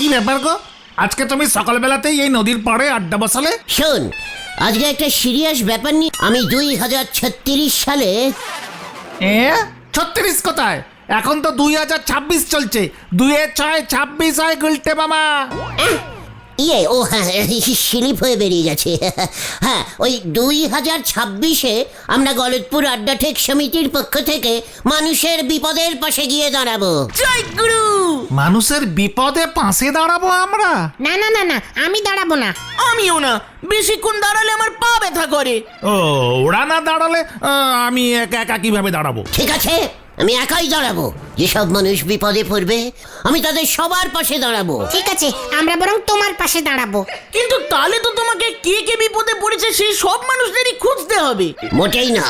কি ব্যাপার গো, আজকে তুমি সকালবেলাতেই এই নদীর পাড়ে আড্ডা বসালে? শোন, আজকে একটা সিরিয়াস ব্যাপার নিয়ে আমি 2036 সালে 36 কোথায়? এখন তো 2026 চলছে। 2-6-26 হয় গুলটে মামা। হ্যাঁ, স্লিপ হয়ে বেরিয়ে গেছে। হ্যাঁ, ওই 2026-এ আমরা গলতপুর আড্ডা ঠেক সমিতির পক্ষ থেকে মানুষের বিপদের পাশে গিয়ে দাঁড়াবো। জয় গুরু। মানুষের বিপদে পাশে দাঁড়াবো আমরা? না না না না, আমি দাঁড়াবো না। আমিও না, বেশিক্ষণ দাঁড়ালে আমার পা ব্যথা করে। ও, ওরা না দাঁড়ালে আমি একা একা কিভাবে দাঁড়াবো? ঠিক আছে, আমি একাই দাঁড়াবো। যেসব মানুষ বিপদে পড়বে আমি তাদের সবার পাশে দাঁড়াবো। ঠিক আছে, আমরা বরং তোমার পাশে দাঁড়াবো। কিন্তু তাহলে তো তোমাকে কে কে বিপদে পড়েছে সেই সব মানুষদেরই খুঁজতে হবে। মোটেই না,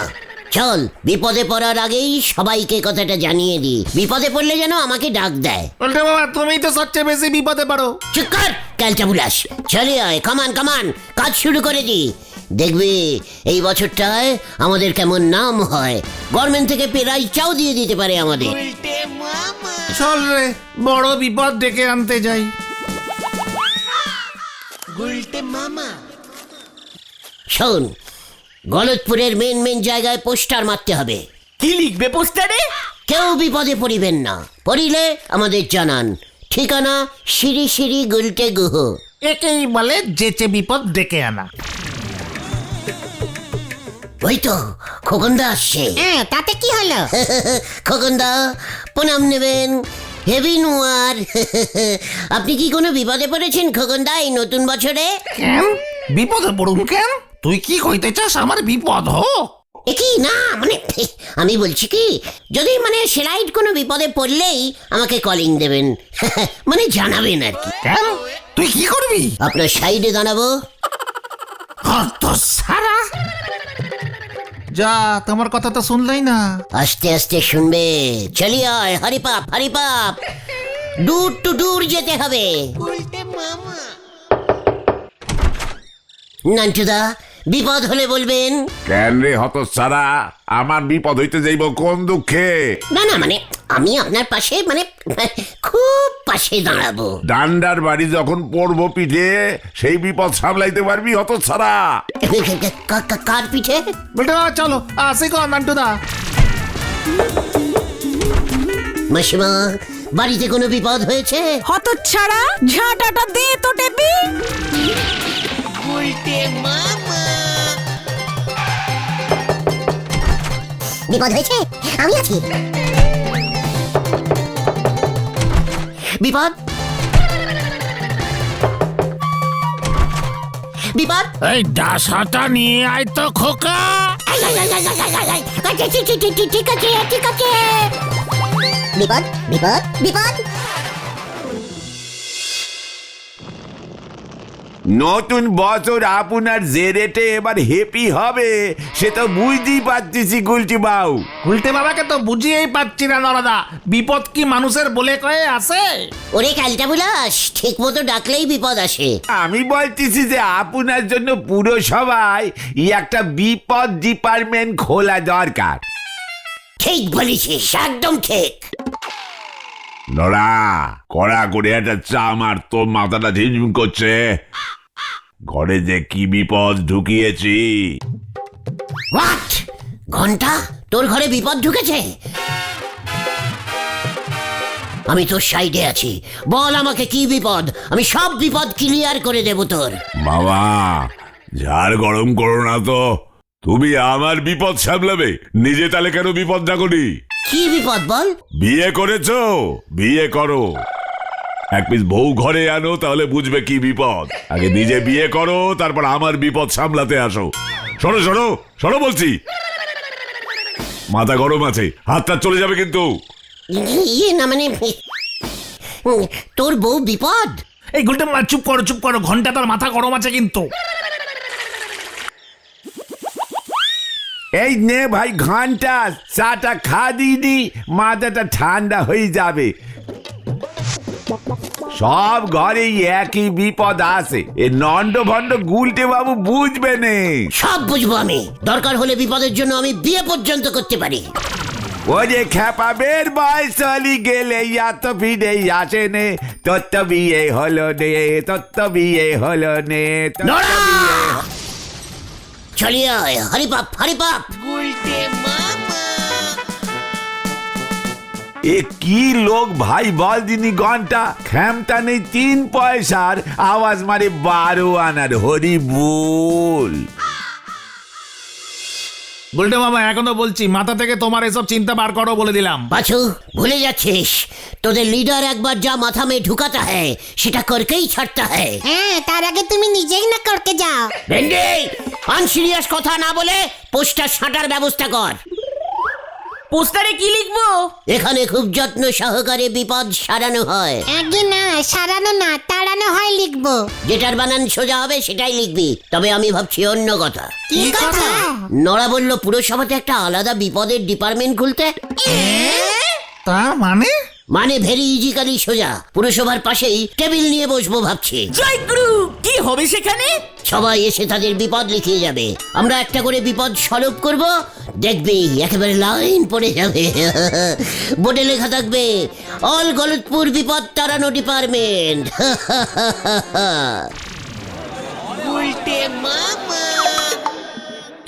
চল বিপদে পড়ার আগেই সবাইকে কথাটা জানিয়ে দিই। বিপদে পড়লে যেন আমাকে ডাক দেয়। গুলটে মামা, তুমি তো সবচেয়ে বেশি বিপদে পড়ো। চুপ কর ক্যালচা বুলাস, চলে আয়, কামান কামান, কাজ শুরু করে দি। দেখবি এই বছরটায় আমাদের কেমন নাম হয়। গভর্নমেন্ট থেকে প্রাইজটাও দিয়ে দিতে পারে আমাদের। চল রে, বড় বিপদ ডেকে আনতে যাই। শোন, গলতপুরের মেন জায়গায় পোস্টার মারতে হবে। কি লিখবে পোস্টারে? কেউ বিপদে পড়িবেন না, পড়িলে আমাদের জানান। ঠিকানা সিঁড়ি সিঁড়ি গুলটে গুহ। একেই বলে যেচে বিপদ ডেকে আনা। ওই তো খোকনদা আসছে। হ্যাঁ, তাতে কি হলো? খোকনদা, প্রণাম নেবেন। হেভি নোয়ার। আপনি কি কোনো বিপদে পড়েছেন খোকনদা এই নতুন বছরে? কেন বিপদে পড়ুন কেন? তুই কি কইতে চাস আমার বিপদ হোক? একই না, মানে আমি বলছি কি, যদি মানে সেলাইট কোনো বিপদে পড়লেই আমাকে কলিং দেবেন। মানে জানাবেন আর কি। কেন, তুই কি করবি? আপনার সাইডে দাঁড়াবো। কত সারা যা, তোমার কথা তো শুনলেই না। আস্তে আস্তে শুনবে। চলিয়ে আয়, হরিপাপ হরিপাপ। দূর টু দূর যেতে হবে। নান্টুদা, বিপদ হলে বলবেন। কেন রে হতচ্ছাড়া, আমার বিপদ হইতে যাইব কোন দুঃখে? না না, মানে আমি আপনার পাশে, মানে খুব পাশে দাঁড়াবো। ডান্ডার বাড়ি যখন পড়বো পিঠে, সেই বিপদ সামলাইতে পারবি হতচ্ছাড়া? কার পিঠে? বেটা চলো, আসি গো নান্টুদা। মাসিমা, বাড়িতে কোনো বিপদ হয়েছে? হতচ্ছাড়া, ঝাঁটাটা দে তো টেপি। বিপদ হয়েছে, আমি আছি। বিপদ বিপদ। এই ডাসাটা নিয়ে আয় তো খোকা। ঠিক আছে ঠিক আছে। বিপদ বিপদ বিপদ। নতুন বছর আপনার যে রেটে এবার হেপি হবে সে তো বুঝতেই পারতেছি গুলটি বাউ। গুলটে বাবাকে তো বুঝিয়েই পাচ্ছি না নরদা, বিপদ কি মানুষের বলে কয়ে আসে? ওরে ক্যালটা বুলাস, ঠিক মতো ডাকলেই বিপদ আসে। আমি বলতেছি যে আপনার জন্য পুরসভায় একটা বিপদ ডিপার্টমেন্ট খোলা দরকার। ঠিক বলেছিস, একদম ঠিক। নড়া কড়া করে একটা চা মার, তো মাথাটা ঝিমঝিম করছে। ঘরে যে কি বিপদ ঢুকিয়েছি। হোয়াট? ঘন্টা, তোর ঘরে বিপদ ঢুকেছে? আমি তোর সাইডে আছি, বল আমাকে কি বিপদ, আমি সব বিপদ ক্লিয়ার করে দেব তোর। বাবা ঝাড় গরম করো না তো, তুমি আমার বিপদ সামলাবে, নিজে তাহলে কেন বিপদ ডাকনি? কি বিপদ বল? বিয়ে করেছো, বিয়ে করো, এক পিস বউ ঘরে আনো, তাহলে বুঝবে কি বিপদ। আগে নিজে বিয়ে করো, তারপর আমার বিপদ সামলাতে আসো। সরো সরো সরো বলছি, মাথা গরম আছে, হাতটা চলে যাবে কিন্তু। ইয়ে না, মানে তোর বউ বিপদ? এই গুলটে মামা চুপ করো চুপ করো, ঘন্টা তার মাথা গরম আছে কিন্তু। এই নে ভাই ঘন্টা, চাটা খা দিদি, মাথাটা ঠান্ডা হয়ে যাবে। সব ঘরে একই বিপদ আছে, এ নন্ড ভন্ড গুলটে বাবু বুঝবে নে। সব বুঝবো আমি, দরকার হলে বিপদের জন্য আমি বিয়ে পর্যন্ত করতে পারি। ওরে খ্যাপাবের বয়স চলি গেলে তো ফিরে আসে নে, তোর তো বিয়ে হলো নে, তোর তো বিয়ে হলো নে, তোর তো নোরা! বিয়ে চলিয়ে আয়, হরিপাপ হরিপাপ। এ কি লোক ভাই বল দিনি ঘন্টা খ্যামটা নেই 3 পয়সার, আওয়াজ মারে 12 আনার। হরি বল। গুলটে মামা এখনো বলছি, মাথা থেকে তোমার এসব চিন্তা বার করো বলে দিলাম। পাঁচু, ভুলে যাচ্ছিস তোদের লিডার একবার যা মাথা মে ঢুকাতা হ্যায় সেটা করকেই ছাড়তা হ্যায়। হ্যাঁ, তার আগে তুমি নিজেই না করকে যাও। ভেন্ডি, আনসিরিয়াস কথা না বলে পোস্টার ছাঁটার ব্যবস্থা কর। পোস্টারে কি লিখবো? এখানে খুব যত্ন সহকারে বিপদ সারানো হয়। আগে না, সারানো না, তাড়ানো হয় লিখবো। যেটার বানান সোজা হবে সেটাই লিখবি। তবে আমি ভাবছি অন্য কথা। কি কথা? নড়া বলল পুরসভাতে একটা আলাদা বিপদের ডিপার্টমেন্ট খুলতে। তার মানে মানে ভেরি ইজিক্যালি সোজা, পুরসভার পাশেই টেবিল নিয়ে বসবো ভাবছি। জয় গুরু, কি হবে সেখানে? সবাই এসে তাদের বিপদ লিখিয়ে যাবে, আমরা একটা করে বিপদ সলভ করব। দেখবি একেবারে লাইন পড়ে যাবে। বোর্ডে লেখা থাকবে, অল গলতপুর বিপদ তাড়ানো ডিপার্টমেন্ট।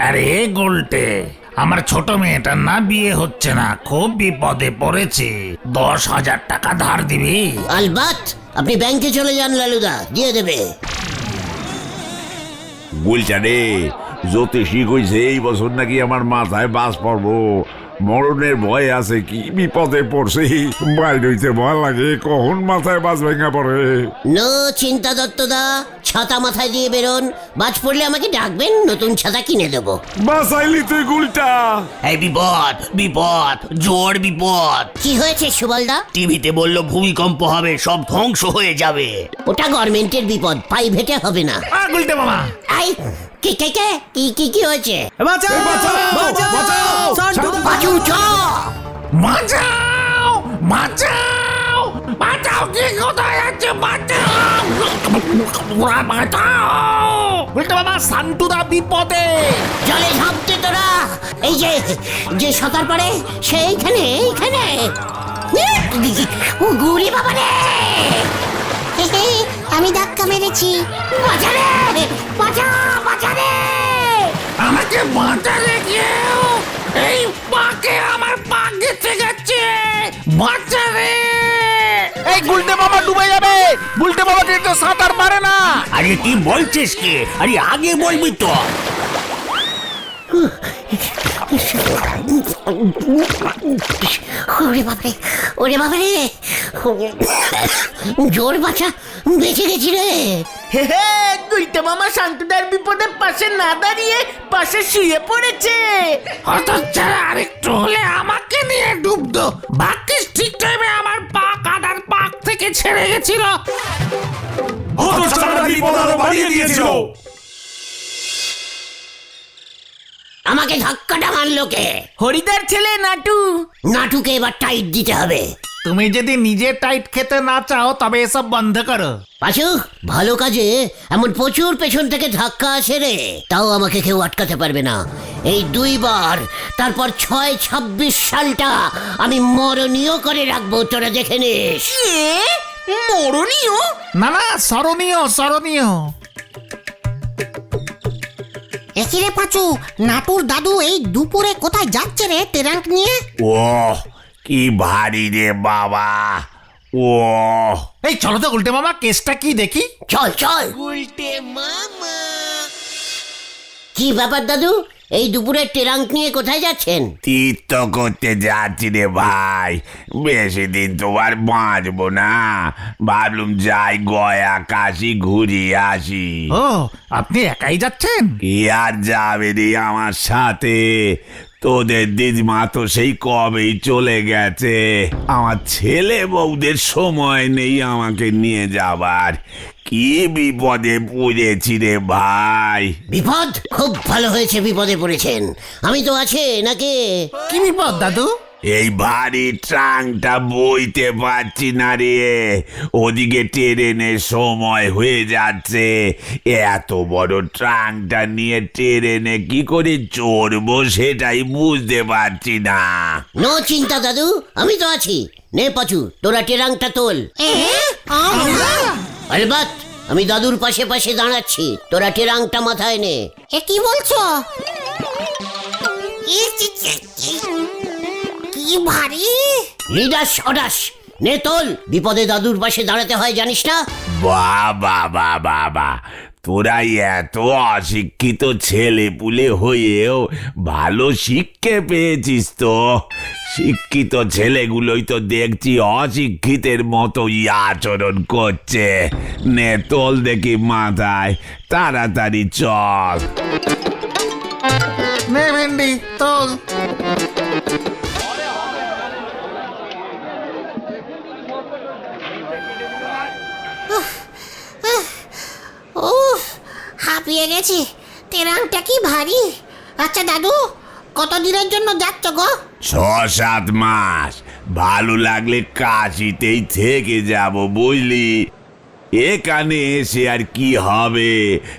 আরে গুলটে, আমার ছোট মেয়েটার না বিয়ে হচ্ছে না, খুব বিপদে পড়েছে, 10,000 টাকা ধার দিবি? আলবাত, আপনি ব্যাংকে চলে যান, লালুদা দিয়ে দেবে। বলছা রে, জ্যোতিষী কইছে এই বছর নাকি আমার মাথায় বাস পড়বো, মরণের ভয় আছে, কি বিপদে পড়ছে, বাইরে হইতে ভয় লাগে, কখন মাথায় বাস ভেঙা পড়ে। নো চিন্তা দত্তদা, ছাতা মাথায় দিয়ে বেরোন, বাজ পড়লে আমাকে ডাকবেন, নতুন ছাতা কিনে দেবো। বাসাইলি তুই গুলটা। এই বিপদ বিপদ, জোর বিপদ। কি হয়েছে সুবলদা? টিভিতে বললো ভূমিকম্প হবে, সব ধ্বংস হয়ে যাবে। ওটা গভর্নমেন্টের বিপদ, প্রাইভেটে হবে না। গুলটে মামা, আই কে কে কে কি হয়েছে? বাঁচাও বাজু চ! বাঁচাও বাঁচাও বাঁচাও, কি কোথায় আছে? বাঁচাও বাঁচাও, গুলটে মামা সান্টুদা বিপদে। জলে ঝাঁপতে তোরা, এই যে সাঁতার পারে সেইখানে, এইখানে। গুড়ি বাবা রে, আমি ধাক্কা মেরেছি। বাঁচারে, বাঁচারে। আমাকে বাঁচালে কেউ, এই পাকে আমার পা গেছে গেছে, বাঁচারে। এই গুলটে মামা ডুবে যাবে, গুলটে মামা কিন্তু সাঁতার পারে না। আরে কি বলছিস কি? আরে আগে বলবি তো। ওরে বাবারে, জোর বাঁচা, বেঁচে গেছি রে। গুলটে মামা শান্তুদার বিপদের পাশে না দাঁড়িয়ে পাশে শুয়ে পড়েছে। হতচ্ছাড়া, আরেকটু হলে আমাকে নিয়ে ডুবতো। ভাগ্যিস ঠিক টাইমে আমার পা কাদার পাক থেকে ছেড়ে গেছিল। আমাকে ধাক্কাটা মারলো কে? হরিদার ছেলে নাটু। নাটুকে এবার টাইট দিতে হবে। তুমি যদি নিজে টাইট খেতে না চাও তবে এসব বন্ধ করো। পাশু, ভালো কাজে এমন প্রচুর পেছন থেকে ধাক্কা আসে রে, তাও আমাকে কেউ আটকাতে পারবে না। এই 2 বার, তারপর 6-26 সালটা আমি মরণীয় করে রাখবো, তোরা দেখে নিস। মরণীয়? না না, স্মরণীয় স্মরণীয়। একিরে পাচু, নাটুর দাদু এই দুপুরে কোথায় যাচ্ছে রে ট্রাঙ্ক নিয়ে? ও কি ভারী রে বাবা। ও এই চলো তো গুলটে মামা, কেসটা কি দেখি। চল চল। কি ব্যাপার দাদু, এই দুপুরে ট্রাঙ্ক নিয়ে কোথায় যাচ্ছেন? তীর্থ করতে যাচ্ছি রে ভাই, বেশি দিন তো আর বাঁচবো না, ভাবলুম যাই গয়া কাশি ঘুরিয়ে আসি। ও, আপনি একাই যাচ্ছেন? কি আর যাবে রে আমার সাথে, তোদের দিদিমা তো সেই কবেই চলে গেছে, আমার ছেলে বউদের সময় নেই আমাকে নিয়ে যাবার। কি বিপদে পড়েছি রে ভাই। বিপদ? খুব ভালো হয়েছে বিপদে পড়েছেন, আমি তো আছে নাকি? কি বিপদ দাদু? এই ভারী ট্রাঙ্কটা বইতে পারছি না রে, ওদিকে ট্রেনের সময় হয়ে যাচ্ছে। এত বড় ট্রাঙ্কটা নিয়ে ট্রেনে কি করে চড়বো সেটাই বুঝতে পারছি না। নো চিন্তা দাদু, আমি তো আছি। নে পাচু, তোরা টেরাংটা তোল। আলবাত, আমি দাদুর পাশে পাশে দাঁড়াচ্ছি, তোরা টেরাংটা মাথায় নে। এ কি বলছো? কি ভারী! লিডাস অডাস, নে তোল। বিপদে দাদুর পাশে দাঁড়াতে হয় জানিস না? বাবা বাবা বাবা, তোরা এত অশিক্ষিত ছেলে পুলে হয়েও ভালো শিক্ষা পেয়েছিস তো। শিক্ষিত ছেলেগুলোই তো দেখছি অশিক্ষিতের মতোই আচরণ করছে। নে তোল দেখি মাথায়, তাড়াতাড়ি চল। নে ভেন্ডি তোল। ও হাঁপিয়ে গেছি। টেরাংটা কি ভারী! আচ্ছা দাদু, কতদিনের জন্য যাচ্ছ গো? 6-7 মাস, ভালো লাগলে কাশিতেই থেকে যাব বুঝলি। এখানে এসে আর কি হবে,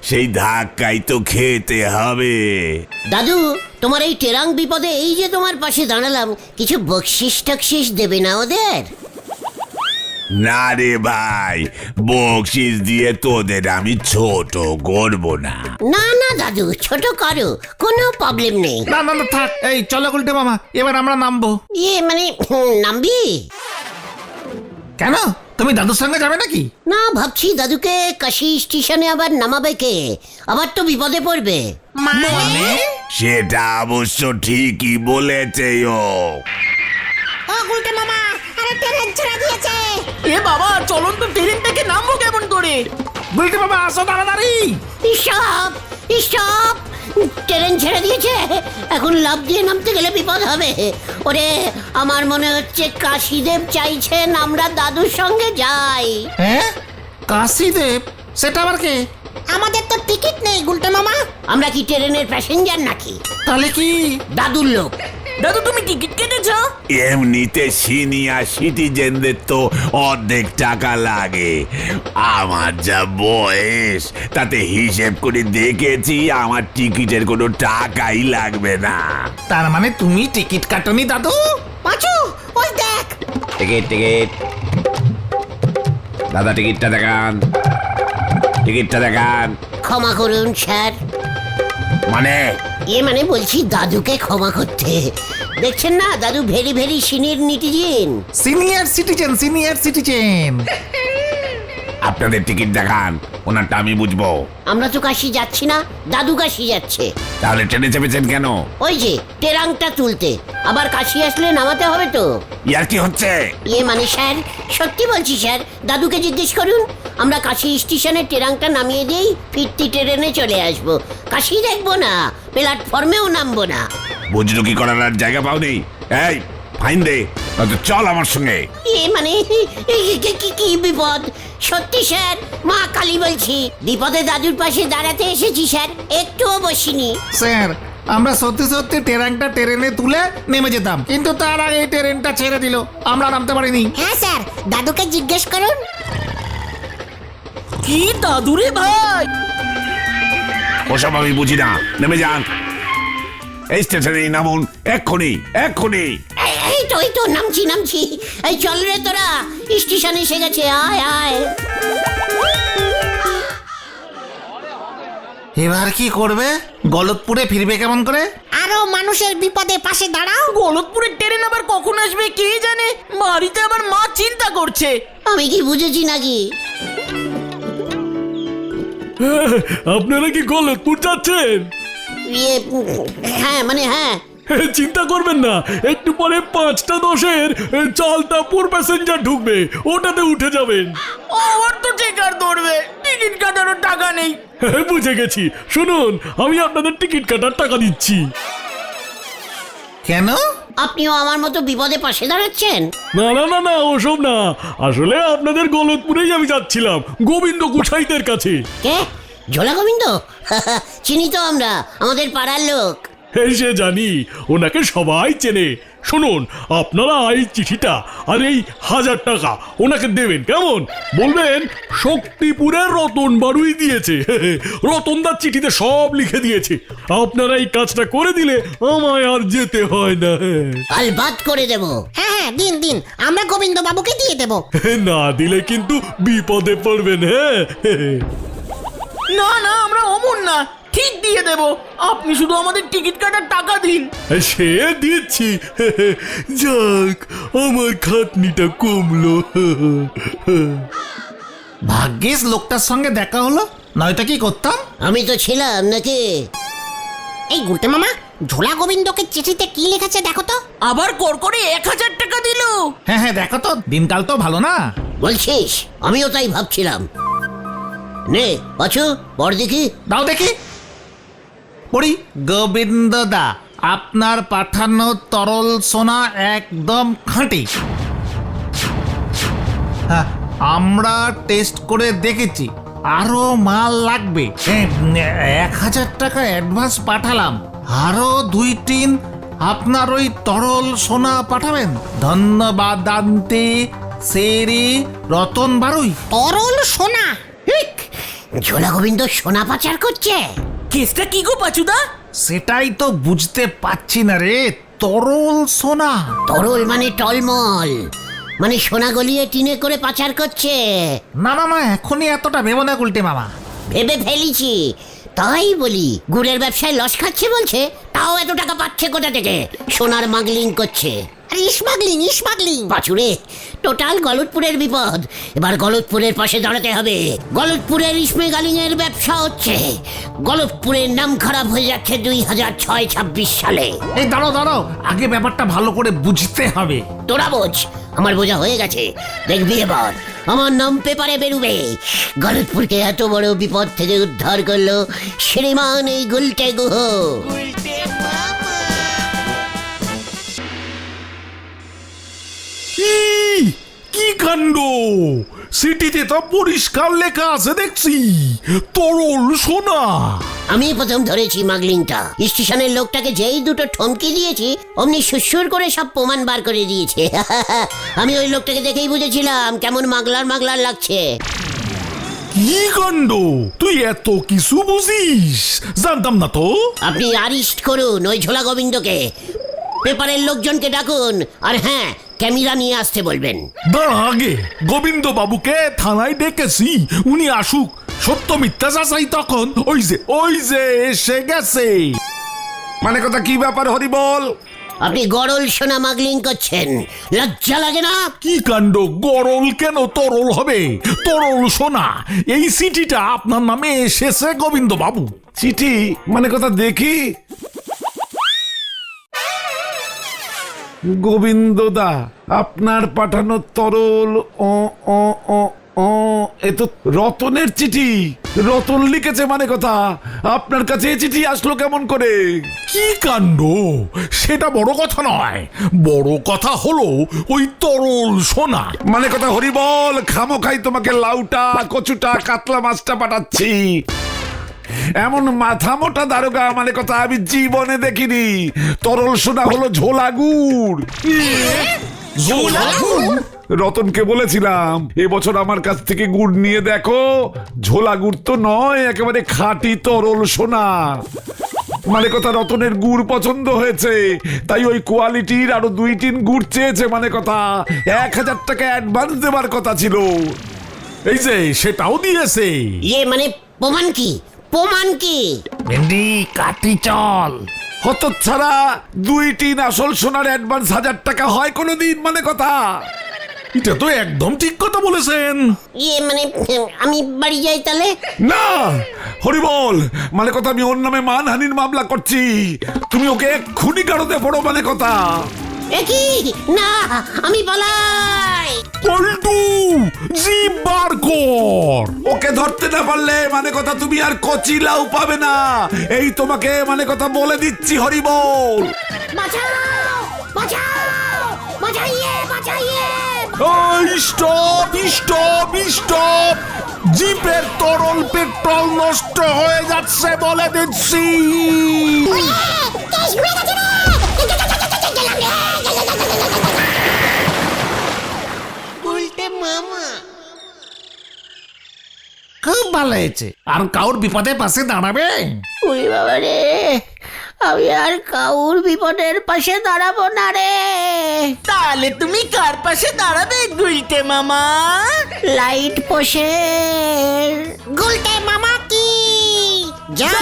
সেই ধাক্কাই তো খেতে হবে। দাদু, তোমার এই টেরাং বিপদে এই যে তোমার পাশে দাঁড়ালাম, কিছু বকশিস টকশিস দেবে না ওদের? না রে ভাই, বকশিস দিয়ে তোদের আমি ছোট করব না। না না দাদু, ছোট করো, কোনো প্রবলেম নেই। না না না থাক, এই চলো গুলটে মামা, এবার আমরা নামবো। ইয়ে মানে নামবি? কেন, তুমি দাদুর সঙ্গে যাবে নাকি? না, ভাবছি দাদুকে কাশি স্টেশনে আবার নামাবে কে? আবার তো বিপদে পড়বে। মানে? সেটা অবশ্য ঠিকই বলেছে ও। ও গুলটে মামা, আরে ট্রেন ছেড়ে দিয়েছে। এ বাবা, চলন্ত ট্রেন থেকে নামবো কেমন করে? গুলটে মামা আসো তাড়াতাড়ি। স্টপ স্টপ, ট্রেন ছেড়ে দিয়েছে। এখন লাফ দিয়ে নামতে গেলে বিপদ হবে। ওরে, আমার মনে হচ্ছে কাশীদেব চাইছেন আমরা দাদুর সঙ্গে যাই। হ্যাঁ, কাশীদেব? সেটা আবার কে? আমাদের তো টিকিট নেই গুলটে মামা। আমরা কি ট্রেনের প্যাসেঞ্জার নাকি? তাহলে কি? দাদুর লোক। দাদু তুমি টিকিট কেটেছো? এমনিতে সিনিয়র সিটিজেনদের তো অর্ধেক টাকা লাগে। আমার যা বয়স, তাতে হিসেব করে দেখেছি আমার টিকিটের কোনো টাকাই লাগবে না। তার মানে তুমি টিকিট কাটনি দাদু? পাঁচু, ওই দেখ। টিকিট টিকিট, দাদা টিকিটটা দেখান, টিকিটটা দেখান। ক্ষমা করুন স্যার। মানে মানে বলছি দাদুকে ক্ষমা করতে। দেখছেন না, দাদু very very senior netizen. Senior citizen, senior citizen. আপনাদের টিকিট দেখান, ওনারটা আমি বুঝবো। আমরা তো কাশি যাচ্ছি না, দাদু কাশি যাচ্ছে। তাহলে ট্রেনে চেপেছেন কেন? ওই যে টেরাংটা তুলতে, আবার কাশি আসলে নামাতে হবে তো। ইয়ার কি হচ্ছে? মানে স্যার, সত্যি বলছি স্যার, দাদুকে জিজ্ঞেস করুন। আমরা কাশি স্টেশনে টেরাংটা নামিয়ে দিয়েই ফিরতি ট্রেনে চলে আসবো। কাশি দেখবো না, প্ল্যাটফর্মেও নামবো না। বুঝলো কি করার আর জায়গা পাও নেই। এই ফাইন দে, নয়তো চল আমার সঙ্গে। মানে কি বিপদ? সত্যি স্যার, মা কালী বলছি, বিপদে দাদুর পাশে দাঁড়াতে এসেছি স্যার, একটুও বসিনি। স্যার, আমরা সত্যি সত্যি ট্রেনটা ট্রেনে তুলে নেমে যেতাম, কিন্তু তার আগে এই ট্রেনটা ছেড়ে দিল, আমরা নামতে পারিনি। হ্যাঁ স্যার, দাদুকে জিজ্ঞেস করুন। কি দাদুরে ভাই! ওসব আমি বুঝি না, নেমে যান। এই স্টেশনে নামুন, এক্ষুনি এক্ষুনি। এই তো নামছি। এই চল রে তোরা, স্টেশন এসে গেছে, আয় আয়। এবার কি করবে? গলতপুরে ফিরবে কেমন করে? আরো মানুষের বিপদে পাশে দাঁড়াও। গলতপুরের ট্রেন আবার কখন আসবে কে জানে? বাড়িতে আবার মা চিন্তা করছে। আমি কি বুঝেছি নাকি? আপনারা কি গলতপুর যাচ্ছেন? হ্যাঁ মানে হ্যাঁ। চিন্তা করবেন না, একটু পরে 5:10 চালতাপুর প্যাসেঞ্জার ঢুকবে, ওটাতে উঠে যাবেন। আমার তো টিকার ধরবে, টিকিট কাটানোর টাকা নেই। বুঝে গেছি, শুনুন, আমি আপনাদের টিকিট কাটার টাকা দিচ্ছি। কেন? আপনিও আমার মতো বিপদে পাশে দাঁড়াচ্ছেন? না না না না, ওসব না, আসলে আপনাদের গলতপুরেই আমি যাচ্ছিলাম, গোবিন্দ গোসাইদের কাছে। কে? ঝোলা গোবিন্দ? চিনি তো আমরা, আমাদের পাড়ার লোক। এই সে জানি, ওনাকে সবাই চেনে, শুনুন, আপনারা এই চিঠিটা আর এই 1000 টাকা ওনাকে দেবেন, কেমন? বলবেন শক্তিপুরের রতন বাড়ুই দিয়েছে। রতনদার চিঠিতে সব লিখে দিয়েছে। আপনারা এই কাজটা করে দিলে আমায় আর যেতে হয় না। আলবাত করে দেব। হ্যাঁ হ্যাঁ, দিন দিন, আমরা গোবিন্দ বাবুকে দিয়ে দেবো। না দিলে কিন্তু বিপদে পড়বেন। হ্যাঁ, না না, আমরা অমন না, ঠিক দিয়ে দেব। আপনি শুধু আমাদের টিকিট কাটার টাকা দিন। সে দিচ্ছি। যাক, আমার খাটনিটা কমলো। ভাগ্যিস লোকটার সঙ্গে দেখা হলো, নয়তো কি করতাম। আমি তো ছিলাম নাকি? এই গুলটে মামা, ঝোলা গোবিন্দকে চিঠিতে কি লিখেছে দেখো তো। আবার করে 1000 টাকা দিল। হ্যাঁ হ্যাঁ, দেখো তো, দিনকাল তো ভালো না। বলছিস? আমিও তাই ভাবছিলাম। নে পাচু, পড় দেখি। দাও দেখি পড়ি। গোবিন্দ দা, আপনার পাঠানো তরল সোনা একদম খাঁটি। হ্যাঁ, আমরা টেস্ট করে দেখেছি, আরো মাল লাগবে। 1000 টাকা অ্যাডভান্স পাঠালাম, আরো 2-3 আপনার ওই তরল সোনা পাঠাবেন। ধন্যবাদ দান্তে সেরি রতন বাড়ুই। তরল সোনা? হিক! ঝোলা গোবিন্দ সোনা পাচার করছে। কেসটা কি গো পাচুদা? সেটাই তো বুঝতে পারছি না রে। তরল সোনা তরল মানে টলমল, মানে সোনা গলিয়ে টিনে করে পাচার করছে। না না না, এখনই এতটা ভেবো না গুলটে মামা। ভেবে ফেলেছি, তাই বলি। গুড়ের ব্যবসায় লস খাচ্ছে বলছে, তাও এত টাকা পাচ্ছে কোথা থেকে? সোনার মাগলিং করছে। আরে স্মাগলিং স্মাগলিং। পাচুরে, টোটাল গলতপুরের বিপদ। এবার গলতপুরের পাশে দাঁড়াতে হবে। গলতপুরের স্মেগালিং এর ব্যবসা হচ্ছে। গলতপুরের নাম খারাপ হয়ে যাচ্ছে 2026 সালে। এই দাঁড়াও দাঁড়াও, আগে ব্যাপারটা ভালো করে বুঝতে হবে। তোরা বোঝ, আমার বোঝা হয়ে গেছে। দেখবি এবার আমার নাম পেপারে বেরুবে। গলতপুরকে এত বড় বিপদ থেকে উদ্ধার করলো শ্রীমান এই গুলটে গুহ। কি কাণ্ড! সিটিতে তো পরিষ্কার লেখা আছে দেখছি, তরল সোনা। আমি প্রথম ধরেছি মাগলিংটা। স্টেশনের লোকটাকে যেই দুটো ঠমকি দিয়েছি, অমনি সুসুর করে সব প্রমাণ বার করে দিয়েছে। আমি ওই লোকটাকে দেখেই বুঝেছিলাম কেমন মাগলার মাগলার লাগছে। কি কাণ্ড! তুই এত কিছু বুঝিস, জানতাম না তো। আপনি অ্যারেস্ট করুন ওই ঝোলা গোবিন্দকে, পেপারের লোকজনকে ডাকুন, আর হ্যাঁ, ক্যামেরা নিয়ে আসতে বলবেন। দাঁড়া, আগে গোবিন্দ বাবুকে থানায় ডেকেছি, উনি আসুক, সত্য মিথ্যা যাচাই তখন। ওই যে এসে গেছে। মানে কথা কি ব্যাপার হরিবল? আপনি গরল সোনা মাগলিং করছেন, লজ্জা লাগে না? কি কাণ্ড! গরল কেন তরল হবে? তরল সোনা। এই সিটিটা আপনার নামে এসেছে গোবিন্দ বাবু। চিঠি? মানে কথা দেখি। গোবিন্দদা, আপনার পাঠানো তরল এ তো রতনের চিঠি। রতন লিখেছে মানে কথা। আপনার কাছে এই চিঠি আসলো কেমন করে? কি কাণ্ড! সেটা বড় কথা নয়, বড় কথা হলো ওই তরল সোনা। মানে কথা হরিবল, খামোখাই তোমাকে লাউটা, কচুটা, কাতলা মাছটা পাঠাচ্ছি। এমন মাথা মোটা দারোগা মানে কথা আমি জীবনে দেখিনি। তরল সোনা হলো ঝোলা গুড়। রতনকে বলেছিলাম এবছর আমার কাছ থেকে গুড় নিয়ে দেখো, ঝোলা গুড় তো নয়, একেবারে খাঁটি তরল সোনা। মানে কথা রতনের গুড় পছন্দ হয়েছে, তাই ওই কোয়ালিটির আরো 2-3 গুড় চেয়েছে। মানে কথা 1000 টাকা অ্যাডভান্স দেবার কথা ছিল। এই যে সেটাও দিয়েছে। ইয়ে মানে প্রমাণ কি? প্রমাণ কি? ভেন্ডি কাটি চল। হতচ্ছাড়া, 2-3 আসল সোনার অ্যাডভান্স 1000 টাকা হয় কোনোদিন? মানে কথা এটা তো একদম ঠিক কথা বলেছেন। ইয়ে মানে আমি বাড়ি যাই তাহলে? না হরিবল, মানে কথা আমি ওর নামে মানহানির মামলা করছি। তুমি ওকে এক্ষুনি গাড়োতে পড়ো। মানে কথা একই না, আমি পালাই। পল্টু, জিভ বার কর। ওকে ধরতে না পারলে মানে কথা তুমি আর কচি লাউ পাবে না, এই তোমাকে মানে কথা বলে দিচ্ছি হরিবল। বাঁচাও, বাঁচাও, বাঁচাইয়ে, বাঁচাইয়ে। Stop stop stop! জিপের তরল পেট্রোল নষ্ট হয়ে যাচ্ছে বলে দিচ্ছি। কেস ঘুরে গেছে রে। মামা। খুব ভালো হয়েছে। আর কাউর বিপদে পাশে দাঁড়াবে? ওরে বাবা রে, আমি আর কাউর বিপদের পাশে দাঁড়াবো না রে। তাহলে তুমি কার পাশে দাঁড়াবে গুলটে মামা? লাইট পোষে। গুলটে মামা কি জয়।